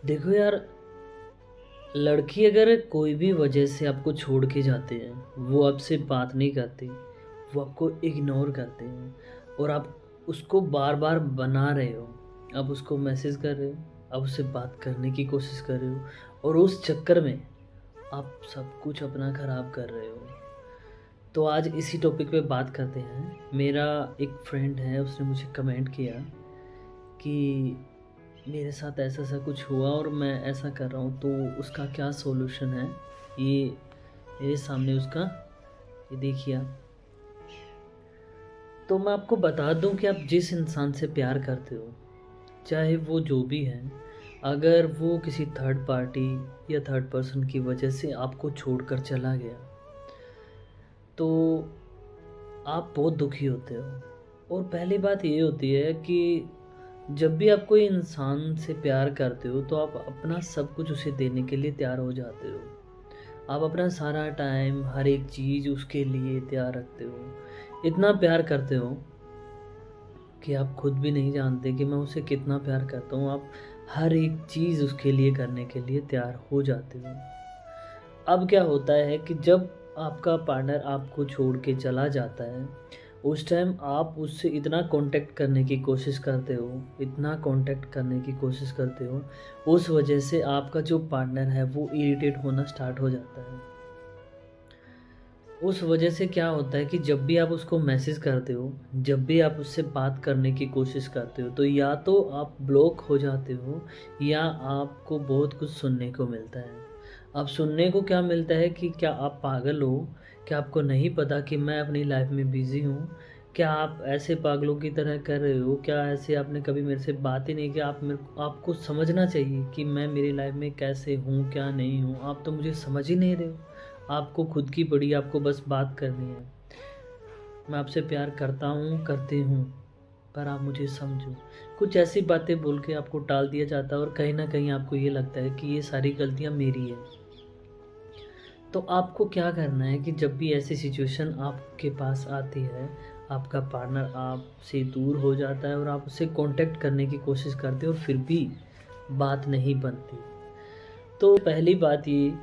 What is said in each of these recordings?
देखो यार, लड़की अगर कोई भी वजह से आपको छोड़ के जाते हैं, वो आपसे बात नहीं करती, वो आपको इग्नोर करते हैं और आप उसको बार-बार बना रहे हो। आप उसको मैसेज कर रहे हो, आप उससे बात करने की कोशिश कर रहे हो और उस चक्कर में आप सब कुछ अपना ख़राब कर रहे हो। तो आज इसी टॉपिक पे बात करते हैं। मेरा एक फ्रेंड है, उसने मुझे कमेंट किया कि मेरे साथ ऐसा-ऐसा कुछ हुआ और मैं ऐसा कर रहा हूँ, तो उसका क्या सॉल्यूशन है? ये मेरे सामने उसका ये देखिए आप। तो मैं आपको बता दूँ कि आप जिस इंसान से प्यार करते हो, चाहे वो जो भी है, अगर वो किसी थर्ड पार्टी या थर्ड पर्सन की वजह से आपको छोड़कर चला गया, तो आप बहुत दुखी होते हो। और पहली बात ये होती है कि जब भी आप कोई इंसान से प्यार करते हो तो आप अपना सब कुछ उसे देने के लिए तैयार हो जाते हो। आप अपना सारा टाइम, हर एक चीज़ उसके लिए तैयार रखते हो। इतना प्यार करते हो कि आप खुद भी नहीं जानते कि मैं उसे कितना प्यार करता हूँ। आप हर एक चीज़ उसके लिए करने के लिए तैयार हो जाते हो। अब क्या होता है कि जब आपका पार्टनर आपको छोड़ के चला जाता है, उस टाइम आप उससे इतना कॉन्टैक्ट करने की कोशिश करते हो, इतना कॉन्टैक्ट करने की कोशिश करते हो, उस वजह से आपका जो पार्टनर है वो इरिटेट होना स्टार्ट हो जाता है। उस वजह से क्या होता है कि जब भी आप उसको मैसेज करते हो, जब भी आप उससे बात करने की कोशिश करते हो, तो या तो आप ब्लॉक हो जाते हो या आपको बहुत कुछ सुनने को मिलता है। अब सुनने को क्या मिलता है कि क्या आप पागल हो? क्या आपको नहीं पता कि मैं अपनी लाइफ में बिज़ी हूँ? क्या आप ऐसे पागलों की तरह कर रहे हो? क्या ऐसे आपने कभी मेरे से बात ही नहीं की? आपको समझना चाहिए कि मैं मेरी लाइफ में कैसे हूँ, क्या नहीं हूँ? आप तो मुझे समझ ही नहीं रहे हो। आपको खुद की पड़ी, आपको बस बात करनी है। मैं आपसे प्यार करता हूँ, करती हूँ, पर आप मुझे समझो। कुछ ऐसी बातें बोल के आपको टाल दिया जाता है और कहीं न कहीं आपको ये लगता है कि ये सारी गलतियाँ मेरी हैं। तो आपको क्या करना है कि जब भी ऐसी सिचुएशन आपके पास आती है, आपका पार्टनर आपसे दूर हो जाता है और आप उससे कॉन्टैक्ट करने की कोशिश करते हो और फिर भी बात नहीं बनती। तो पहली बात ये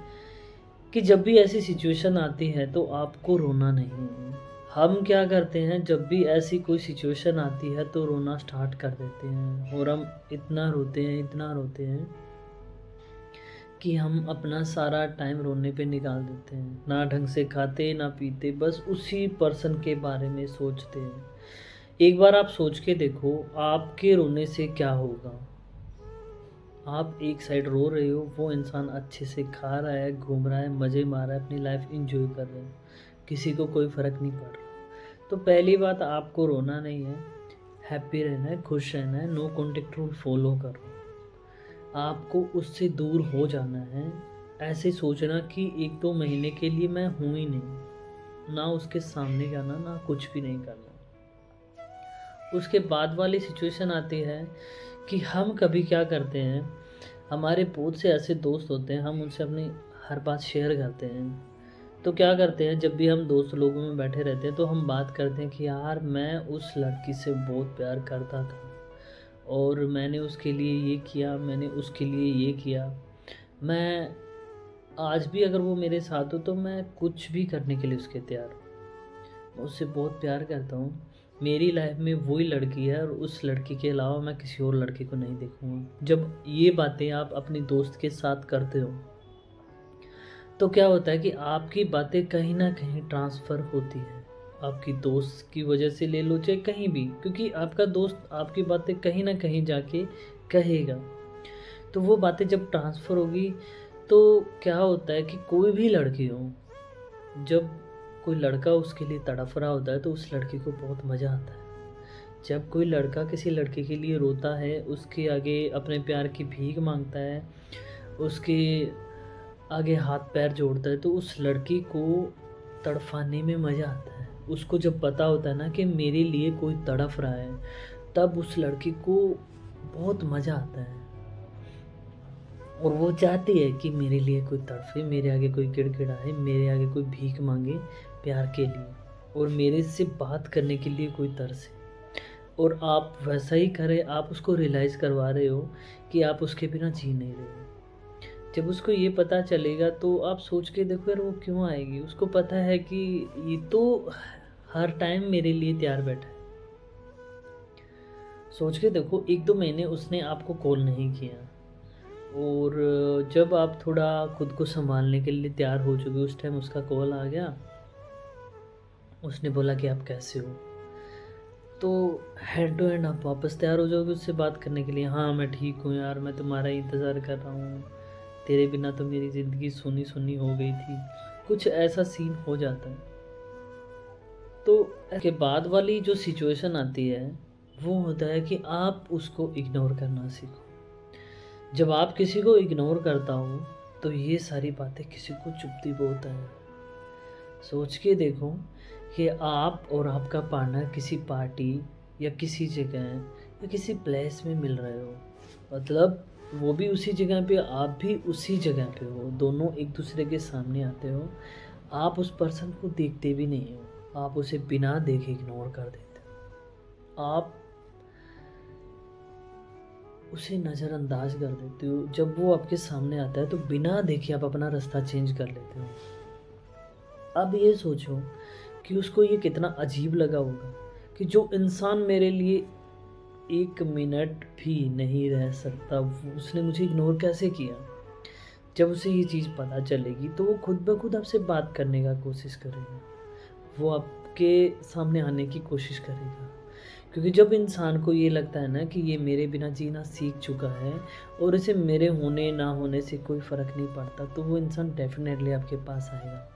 कि जब भी ऐसी सिचुएशन आती है तो आपको रोना नहीं है। हम क्या करते हैं, जब भी ऐसी कोई सिचुएशन आती है तो रोना स्टार्ट कर देते हैं और हम इतना रोते हैं कि हम अपना सारा टाइम रोने पे निकाल देते हैं। ना ढंग से खाते, ना पीते, बस उसी पर्सन के बारे में सोचते हैं। एक बार आप सोच के देखो, आपके रोने से क्या होगा? आप एक साइड रो रहे हो, वो इंसान अच्छे से खा रहा है, घूम रहा है, मज़े मार रहा है, अपनी लाइफ एंजॉय कर रहा है, किसी को कोई फ़र्क नहीं पड़ रहा। तो पहली बात, आपको रोना नहीं है, हैप्पी रहना है, खुश रहना है, नो कॉन्टैक्ट रूल फॉलो करो। आपको उससे दूर हो जाना है। ऐसे सोचना कि 1-2 महीने के लिए मैं हूँ ही नहीं, ना उसके सामने जाना, ना कुछ भी नहीं करना। उसके बाद वाली सिचुएशन आती है कि हम कभी क्या करते हैं, हमारे बहुत से ऐसे दोस्त होते हैं, हम उनसे अपनी हर बात शेयर करते हैं। तो क्या करते हैं, जब भी हम दोस्त लोगों में बैठे रहते हैं तो हम बात करते हैं कि यार मैं उस लड़की से बहुत प्यार करता था और मैंने उसके लिए ये किया, मैंने उसके लिए ये किया। मैं आज भी अगर वो मेरे साथ हो तो मैं कुछ भी करने के लिए उसके तैयार हूँ। मैं उससे बहुत प्यार करता हूँ। मेरी लाइफ में वही लड़की है और उस लड़की के अलावा मैं किसी और लड़के को नहीं देखूँगा। जब ये बातें आप अपने दोस्त के साथ करते हो, तो क्या होता है कि आपकी बातें कहीं न कहीं ट्रांसफ़र होती हैं। आपकी दोस्त की वजह से ले लो चाहे कहीं भी, क्योंकि आपका दोस्त आपकी बातें कहीं न कहीं जाके कहेगा। तो वो बातें जब ट्रांसफ़र होगी, तो क्या होता है कि कोई भी लड़की हो, जब कोई लड़का उसके लिए तड़फ रहा होता है तो उस लड़की को बहुत मज़ा आता है। जब कोई लड़का किसी लड़की के लिए रोता है, उसके आगे अपने प्यार की भीख माँगता है, उसके आगे हाथ-पैर जोड़ता है, तो उस लड़की को तड़फाने में मज़ा आता है। उसको जब पता होता है ना कि मेरे लिए कोई तड़फ रहा है, तब उस लड़की को बहुत मज़ा आता है और वो चाहती है कि मेरे लिए कोई तड़फे, मेरे आगे कोई गिड़गिड़ाए, मेरे आगे कोई भीख माँगे प्यार के लिए और मेरे से बात करने के लिए कोई तरसे। और आप वैसा ही करें, आप उसको रियलाइज़ करवा रहे हो कि आप उसके बिना जी नहीं रहे हो। जब उसको ये पता चलेगा तो आप सोच के देखो यार वो क्यों आएगी? उसको पता है कि ये तो हर टाइम मेरे लिए तैयार बैठा है। सोच के देखो 1-2 महीने उसने आपको कॉल नहीं किया और जब आप थोड़ा खुद को सँभालने के लिए तैयार हो चुके उस टाइम उसका कॉल आ गया। उसने बोला कि आप कैसे हो? तो हैंड टू हैंड आप वापस तैयार हो जाओगे उससे बात करने के लिए। हाँ, मैं ठीक हूँ यार, मैं तुम्हारा इंतज़ार कर रहा हूँ। तेरे बिना तो मेरी ज़िंदगी सूनी-सूनी हो गई थी। कुछ ऐसा सीन हो जाता है। तो के बाद वाली जो सिचुएशन आती है, वो होता है कि आप उसको इग्नोर करना सीखो। जब आप किसी को इग्नोर करता हो, तो ये सारी बातें किसी को चुभती बहुत है। सोच के देखो कि आप और आपका पार्टनर किसी पार्टी या किसी जगह या किसी प्लेस में मिल रहे हो, मतलब वो भी उसी जगह पे, आप भी उसी जगह पे हो, दोनों एक दूसरे के सामने आते हो, आप उस पर्सन को देखते भी नहीं हो, आप उसे बिना देखे इग्नोर कर देते हो, आप उसे नज़रअंदाज कर देते हो। जब वो आपके सामने आता है तो बिना देखे आप अपना रास्ता चेंज कर लेते हो। अब ये सोचो कि उसको ये कितना अजीब लगा होगा कि जो इंसान मेरे लिए 1 मिनट भी नहीं रह सकता, उसने मुझे इग्नोर कैसे किया? जब उसे ये चीज़ पता चलेगी तो वो खुद ब खुद आपसे बात करने का कोशिश करेगा। वो आपके सामने आने की कोशिश करेगा। क्योंकि जब इंसान को ये लगता है ना कि ये मेरे बिना जीना सीख चुका है और इसे मेरे होने ना होने से कोई फ़र्क नहीं पड़ता, तो वो इंसान डेफ़िनेटली आपके पास आएगा।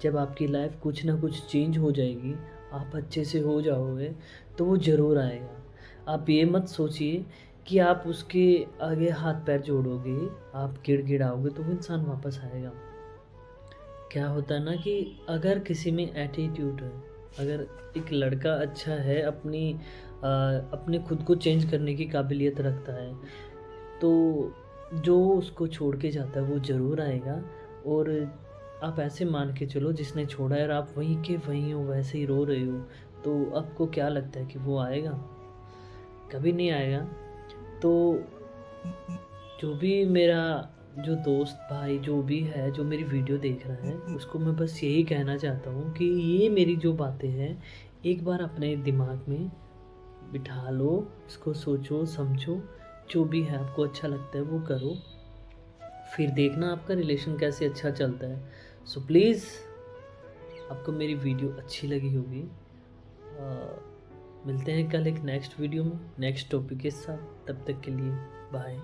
जब आपकी लाइफ कुछ ना कुछ चेंज हो जाएगी, आप अच्छे से हो जाओगे, तो वो ज़रूर आएगा। आप ये मत सोचिए कि आप उसके आगे हाथ पैर जोड़ोगे, आप गिड़गिड़ाओगे तो वो इंसान वापस आएगा। क्या होता है ना कि अगर किसी में एटीट्यूड है, अगर एक लड़का अच्छा है, अपने खुद को चेंज करने की काबिलियत रखता है, तो जो उसको छोड़ के जाता है वो ज़रूर आएगा। और आप ऐसे मान के चलो जिसने छोड़ा है और आप वहीं के वहीं हो, वैसे ही रो रहे हो, तो आपको क्या लगता है कि वो आएगा? कभी नहीं आएगा। तो जो भी मेरा जो दोस्त भाई जो भी है, जो मेरी वीडियो देख रहा है, उसको मैं बस यही कहना चाहता हूँ कि ये मेरी जो बातें हैं, एक बार अपने दिमाग में बिठा लो, इसको सोचो, समझो, जो भी है आपको अच्छा लगता है वो करो, फिर देखना आपका रिलेशन कैसे अच्छा चलता है। सो प्लीज़, आपको मेरी वीडियो अच्छी लगी होगी। मिलते हैं कल एक नेक्स्ट वीडियो में, नेक्स्ट टॉपिक के साथ। तब तक के लिए बाय।